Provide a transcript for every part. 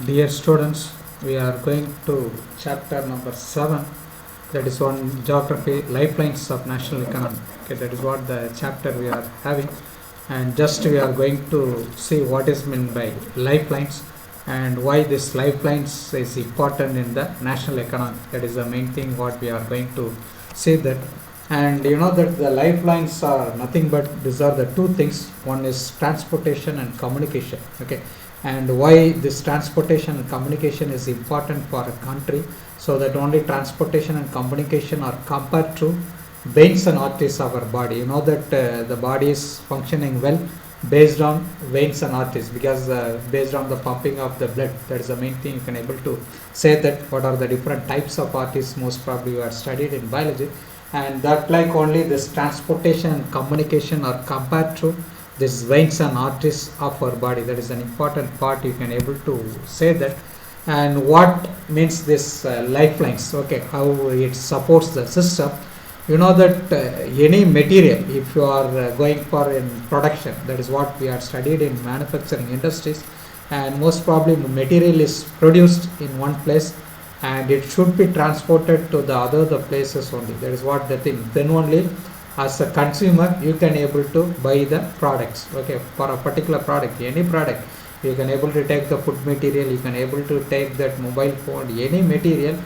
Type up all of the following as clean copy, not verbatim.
Dear students, we are going to chapter number 7, that is on geography, lifelines of national economy. Okay, that is what the chapter we are having, and just we are going to see what is meant by lifelines and why this lifelines is important in the national economy. That is the main thing what we are going to see that. And you know that the lifelines are nothing but these are the two things. One is transportation and communication. Okay, and why this transportation and communication is important for a country, so that only transportation and communication are compared to veins and arteries of our body. You know that the body is functioning well based on veins and arteries, because based on the pumping of the blood. That is the main thing you can able to say that what are the different types of arteries. Most probably you are studied in biology, and that like only this transportation and communication are compared to these veins and arteries of our body. That is an important part you can able to say that. And what means this lifelines, okay, how it supports the system. You know that any material, if you are going for in production, that is what we are studied in manufacturing industries, and most probably material is produced in one place and it should be transported to the other places only. That is what the thing. Then only as a consumer you can able to buy the products. Okay, for a particular product, any product, you can able to take the food material, you can able to take that mobile phone, any material.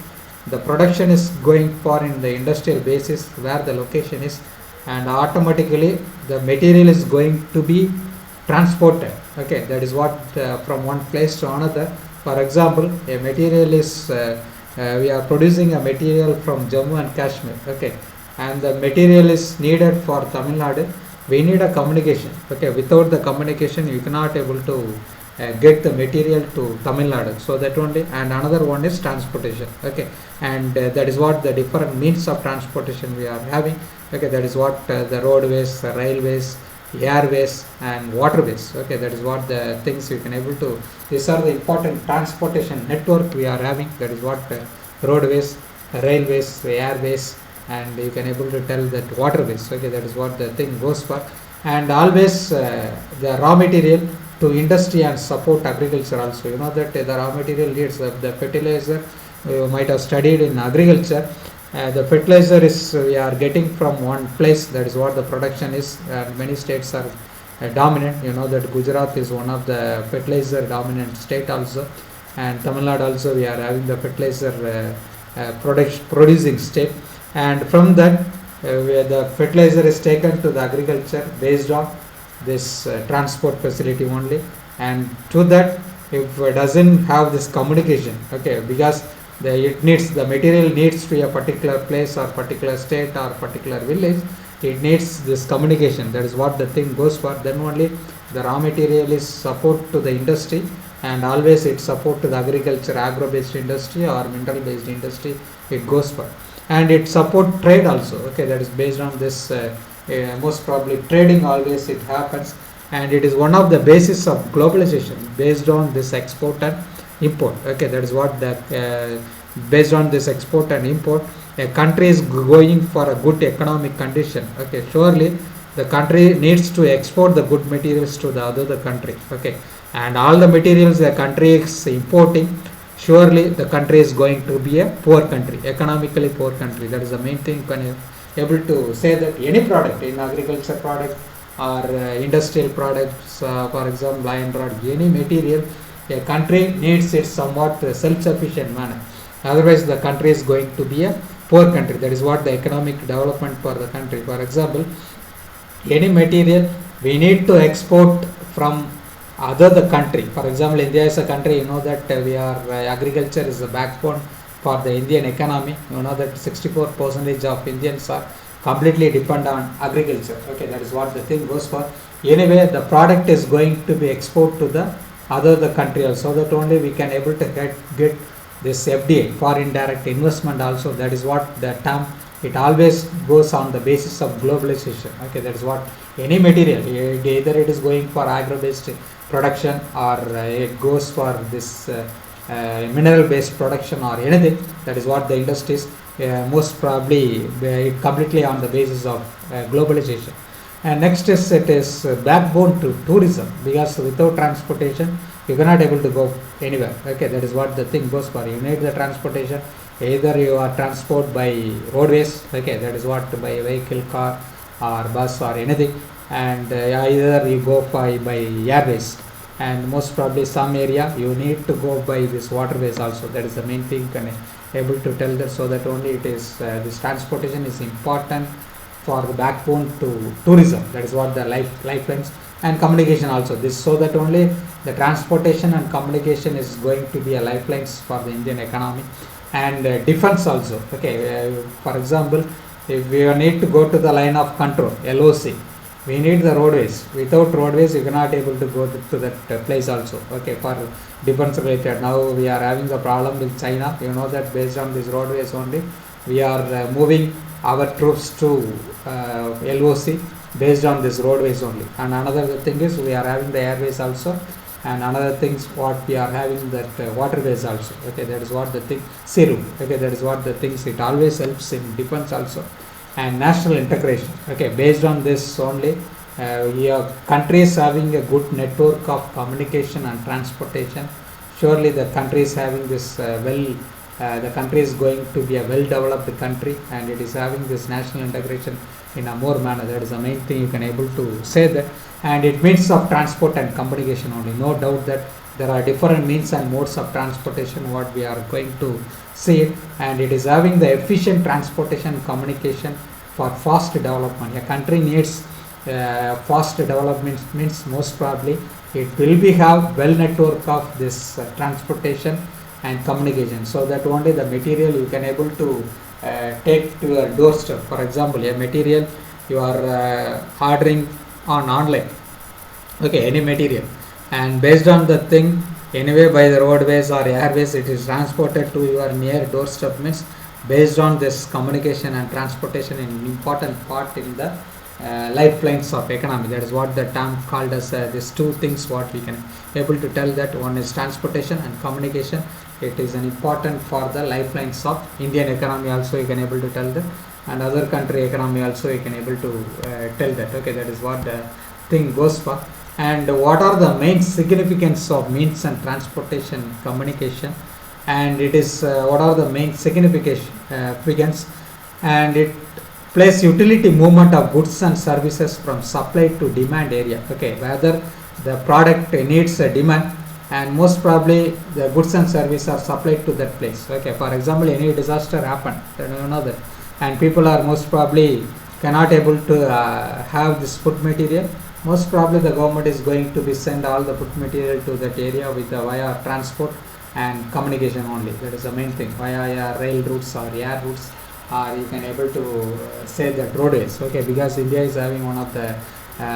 The production is going for in the industrial basis where the location is, and automatically the material is going to be transported. Okay, that is what from one place to another. For example, a material is we are producing a material from Jammu and Kashmir. Okay, and the material is needed for Tamil Nadu. We need a communication. Okay, without the communication you cannot able to get the material to Tamil Nadu. So that only. And another one is transportation. Okay, and that is what the different means of transportation we are having. Okay, that is what the roadways, the railways, airways and waterways. Okay, that is what the things you can able to. These are the important transportation network we are having. That is what roadways, railways, airways, and you can able to tell that waterways. Okay, that is what the thing goes for. And always the raw material to industry and support agriculture also. You know that the raw material needs the fertilizer. You might have studied in agriculture. The fertilizer is we are getting from one place. That is what the production is. Many states are dominant. You know that Gujarat is one of the fertilizer dominant state also, and Tamil Nadu also we are having the fertilizer producing state. And from that where the fertilizer is taken to the agriculture based on this transport facility only. And to that, if it doesn't have this communication, okay, because it needs the material needs to a particular place or particular state or particular village, it needs this communication. That is what the thing goes for. Then only the raw material is support to the industry, and always it support to the agriculture, agro based industry or mineral based industry it goes for. And it support trade also. Okay, that is based on this most probably trading always it happens, and it is one of the basis of globalization based on this export and import. Okay, that is what that based on this export and import, a country is going for a good economic condition. Okay, surely the country needs to export the good materials to the other country. Okay, and all the materials the country is importing, surely the country is going to be a poor country, economically poor country. That is the main thing. Can able to say that any product in agriculture product or industrial products, for example iron rod, any material, a country needs it somewhat self-sufficient manner. Otherwise the country is going to be a poor country. That is what the economic development for the country. For example, any material we need to export from the country. For example, India is a country, you know that we are agriculture is the backbone for the Indian economy. You know that 64% of Indians are completely depend on agriculture. Okay, that is what the thing goes for. Anyway, the product is going to be export to the other country also, that only we can able to get this FDI, foreign direct investment also. That is what the term, it always goes on the basis of globalization. Okay, that is what any material, either it is going for agro based production or it goes for this mineral based production or anything. That is what the industries most probably completely on the basis of globalization. And next is it is backbone to tourism, because without transportation you cannot able to go anywhere. Okay, that is what the thing goes for. You need the transportation. Either you are transport by roadways. Okay, that is what, by vehicle, car or bus or anything, and either you go by airways, and most probably some area you need to go by this waterways also. That is the main thing, and able to tell that, so that only it is this transportation is important for the backbone to tourism. That is what the lifelines, and communication also this, so that only the transportation and communication is going to be a lifelines for the Indian economy. And defense also. Okay, for example, if we need to go to the line of control, LOC, we need the roadways. Without roadways you cannot able to go to that place also. Okay, for defense related, now we are having a problem with China. You know that based on these roadways only we are moving our troops to LOC based on this roadways only. And another thing is we are having the airways also, and another things what we are having that waterways also. Okay, that is what the thing, sea route. Okay, that is what the things, it always helps in defense also. And national integration. Okay, based on this only your country is having a good network of communication and transportation. Surely the country is having this the country is going to be a well developed country, and it is having this national integration in a more manner. That is the main thing you can able to say that. And it means of transport and communication only. No doubt that there are different means and modes of transportation what we are going to see it, and it is having the efficient transportation and communication for fast development. A country needs fast development, means most probably it will be have well network of this transportation and communication, so that only the material you can able to take to your doorstep. For example, a material you are ordering on online, okay, any material, and based on the thing, anyway by the roadways or airways it is transported to your near doorstep. Means based on this communication and transportation an important part in the lifelines of economy. That is what the term called as these two things what we can able to tell, that one is transportation and communication. It is an important for the lifelines of Indian economy also, you can able to tell that, and other country economy also you can able to tell that. Okay, that is what the thing goes for. And what are the main significance of means and transportation communication, and it is what are the main significance, and it plays utility movement of goods and services from supply to demand area. Okay, whether the product needs a demand, and most probably the goods and services are supplied to that place. Okay, for example, any disaster happened, then you know that, and people are most probably cannot able to have this food material. Most probably the government is going to be send all the food material to that area with via transport and communication only. That is the main thing, via rail routes or air routes, or you can able to say that roadways. Okay, because India is having one of the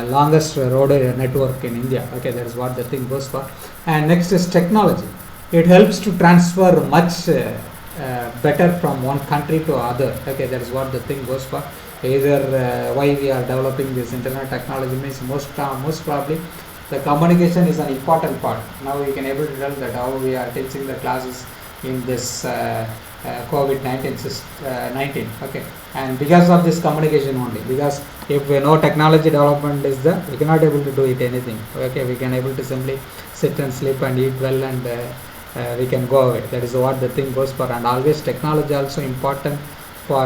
longest road network in India. Okay, that is what the thing goes for. And next is technology. It helps to transfer much better from one country to other. Okay, that is what the thing goes for. Either why we are developing this internet technology means most probably the communication is an important part. Now we can able to tell that how we are teaching the classes in this COVID-19 19. Okay, and because of this communication only, because if we know technology development is there, we cannot able to do it anything. Okay, we can able to simply sit and sleep and eat well, and we can go away. That is what the thing goes for. And always technology also important for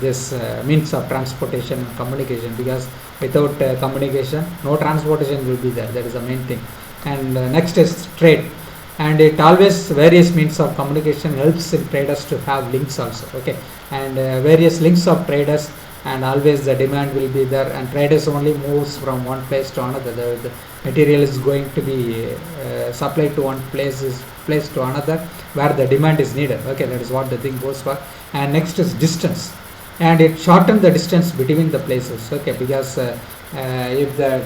this means of transportation and communication, because without communication no transportation will be there. That is the main thing. And next is trade, and it always various means of communication helps in traders to have links also. Okay, and various links of traders, and always the demand will be there, and traders only moves from one place to another. The material is going to be supplied to one place to another where the demand is needed. Okay, that is what the thing goes for. And next is distance, and it shortens the distance between the places. Okay, because if the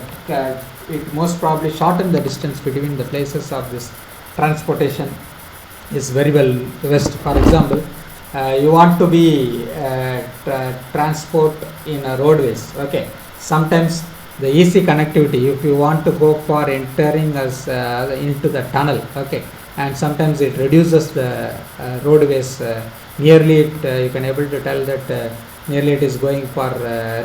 it most probably shorten the distance between the places of this transportation is very well best. For example, you want to be transport in a roadways. Okay, sometimes the easy connectivity, if you want to go for entering as into the tunnel. Okay, and sometimes it reduces the roadways nearly. You can able to tell that nearly it is going for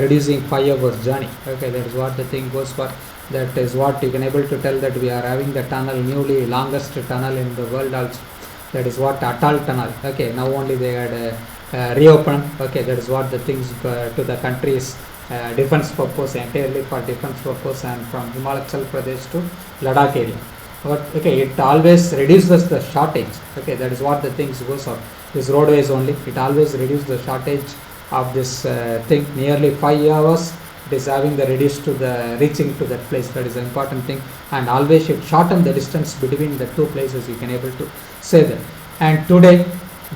reducing 5 hours journey. Okay, that is what the thing goes for. That is what you can able to tell, that we are having the tunnel, newly longest tunnel in the world also. That is what Atal tunnel. Okay, now only they had reopened. Okay, that is what the things to the country's defense purpose, entirely for defense purpose, and from Himachal Pradesh to Ladakh area. But okay, it always reduces the shortage. Okay, that is what the things goes on. This roadways only, it always reduces the shortage of this thing. Nearly 5 hours it is having the reduce to the reaching to that place. That is the important thing, and always should shorten the distance between the two places. You can able to say that. And today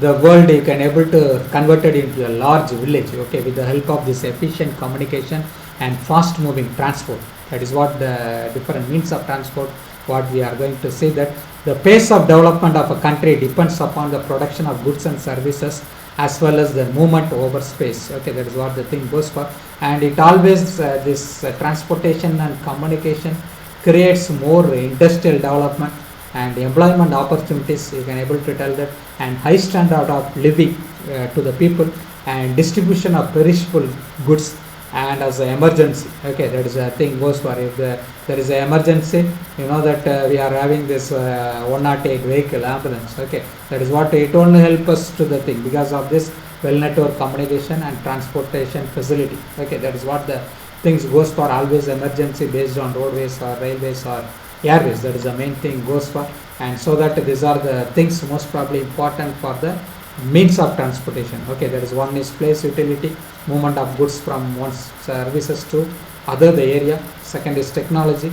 the world you can able to convert it into a large village. Okay, with the help of this efficient communication and fast moving transport. That is what the different means of transport, what we are going to see, that the pace of development of a country depends upon the production of goods and services as well as the movement over space. Okay, that is what the thing goes for. And it always this transportation and communication creates more industrial development and employment opportunities. You can able to tell that, and high standard of living to the people, and distribution of perishable goods, and as an emergency. Okay, that is a thing goes for. If there is an emergency, you know that we are having this 108 vehicle ambulance. Okay, that is what it only help us to the thing because of this well network communication and transportation facility. Okay, that is what the things goes for. Always emergency based on roadways or railways or airways. That is the main thing goes for. And so that these are the things most probably important for the means of transportation. Okay, that is one is place utility, movement of goods from one services to other the area. Second is technology,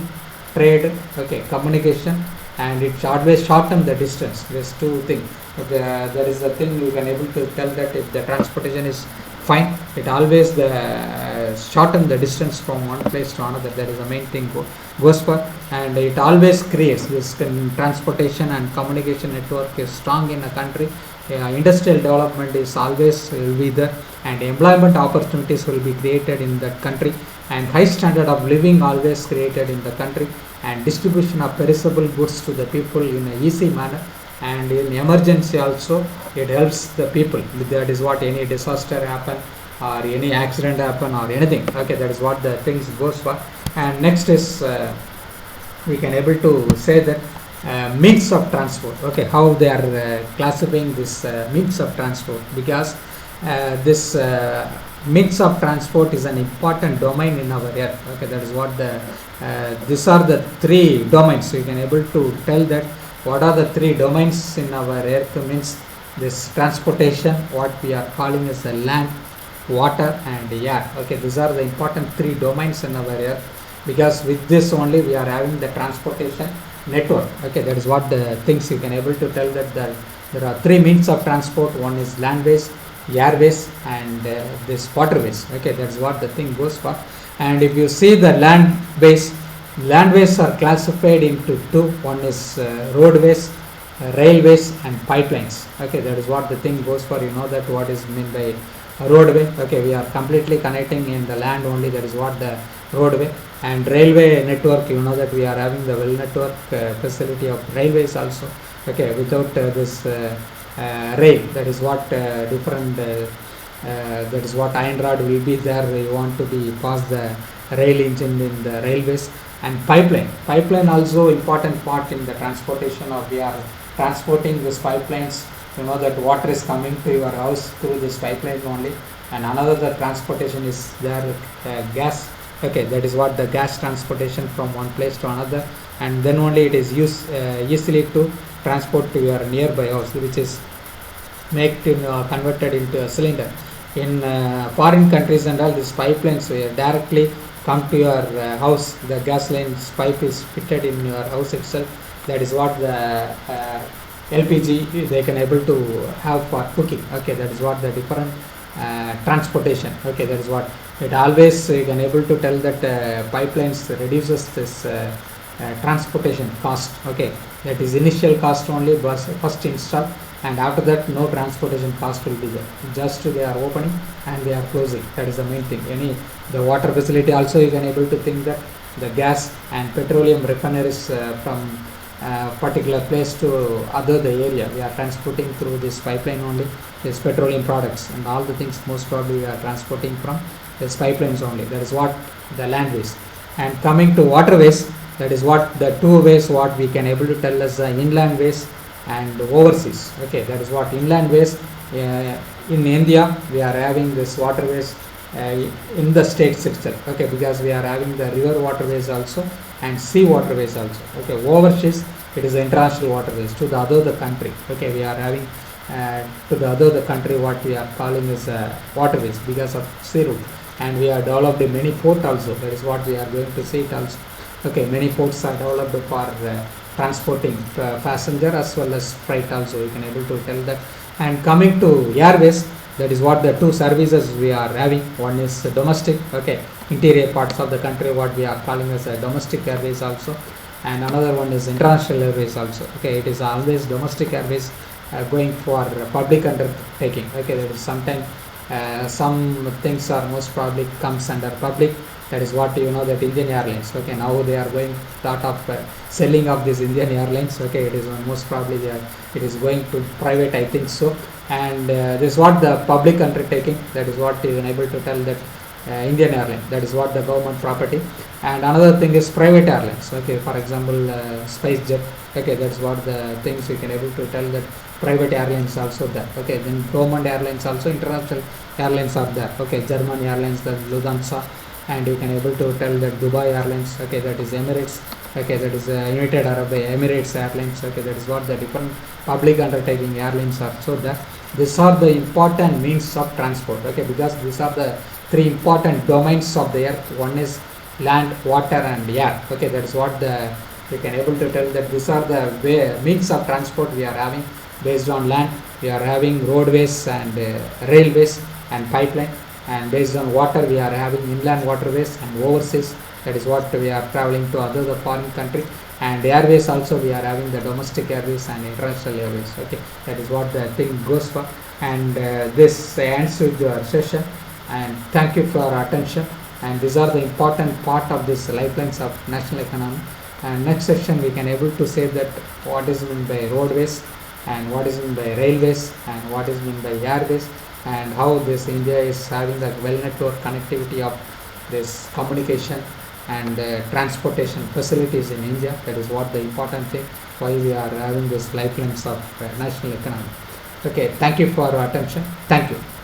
trade, okay, communication, and it always shorten the distance. There's two things. Okay, there is a thing you can able to tell that if the transportation is fine, it always shorten the distance from one place to another. That is the main thing goes for. And it always creates this transportation and communication network is strong in a country. Industrial development is always will be there, and employment opportunities will be created in that country, and high standard of living always created in the country, and distribution of perishable goods to the people in an easy manner. And in emergency also it helps the people. That is what any disaster happen or any accident happen or anything. Okay, that is what the things goes for. And next is we can able to say that means of transport. Okay, how they are classifying this means of transport, because this means of transport is an important domain in our earth. Okay, that is what the these are the three domains. So you can able to tell that what are the three domains in our earth. Means this transportation, what we are calling as the land, water and air. Okay, these are the important three domains in our earth, because with this only we are having the transportation network. Okay, that is what the things you can able to tell, that there are three means of transport. One is landways, airways and this waterways. Okay, that's what the thing goes for. And if you see the landways are classified into two. One is roadways, railways and pipelines. Okay, that is what the thing goes for. You know that what is meant by a roadway. Okay, we are completely connecting in the land only. That is what the roadway. And railway network, you know that we are having the well network facility of railways also. Okay, without this rail, that is what different that is what iron rod will be there. You want to be past the rail engine in the railways. And pipeline also important part in the transportation of, we are transporting these pipelines. You know that water is coming to your house through this pipeline only. And another the transportation is there, gas. Okay, that is what the gas transportation from one place to another, and then only it is used easily to transport to your nearby house, which is converted into a cylinder. In foreign countries and all, these pipelines directly come to your house. The gas line's pipe is fitted in your house itself. That is what the LPG they can able to have for cooking. Okay, that is what the different transportation. Okay, that is what it always you can able to tell that pipelines reduces this transportation cost. Okay, that is initial cost only was first installed, and after that no transportation cost will be there. Just they are opening and they are closing. That is the main thing. The water facility also you can able to think that the gas and petroleum refineries from particular place to other the area. We are transporting through this pipeline only, this petroleum products and all the things most probably we are transporting from this pipelines only. That is what the land ways. And coming to waterways, that is what the two ways what we can able to tell as inland ways and overseas. Okay, that is what inland ways. In India we are having this waterways in the states itself. Okay, because we are having the river waterways also and sea waterways also. Okay, overseas it is the international waterways to the other the country. Okay, we are having to the other the country what we are calling as waterways because of sea route, and we have developed many ports also. That is what we are going to see it also. Okay, many ports are developed for transporting passenger as well as freight also. You can able to tell that. And coming to airways, that is what the two services we are having. One is domestic, okay, interior parts of the country what we are calling as domestic airways also, and another one is international airways also. Okay, it is always domestic airways going for public undertaking. Okay, that is sometimes some things are most probably comes under public. That is what you know that Indian Airlines. Okay, now they are going start of selling of this Indian Airlines. Okay, it is most probably it is going to private, I think so. And this is what the public undertaking. That is what you are able to tell that Indian Airlines. That is what the government property. And another thing is private airlines. Okay, for example, SpiceJet. Okay, that's what the things you can able to tell that private airlines also there. Okay, then government airlines also, international airlines are there. Okay, German airlines, the Lufthansa, and you can able to tell that Dubai Airlines. Okay, that is Emirates. Okay, that is United Arab Emirates Airlines. Okay, that is what the different public undertaking airlines are. So that these are the important means of transport. Okay, because these are the three important domains of the earth. One is land, water, and air. Okay, that is what the you can able to tell that these are the means of transport we are having. Based on land, we are having roadways and railways and pipeline, and based on water we are having inland waterways and overseas. That is what we are traveling to other the foreign country. And airways also we are having the domestic airways and international airways. Okay, that is what the thing goes for. And this ends with your session, and thank you for your attention. And these are the important part of this lifelines of national economy. And next session we can able to say that what is meant by roadways, and what is meant by railways, and what is meant by airways, and how this India is having the well network connectivity of this communication and transportation facilities in India. That is what the important thing why we are having this lifelines of national economy. Okay, thank you for your attention. Thank you.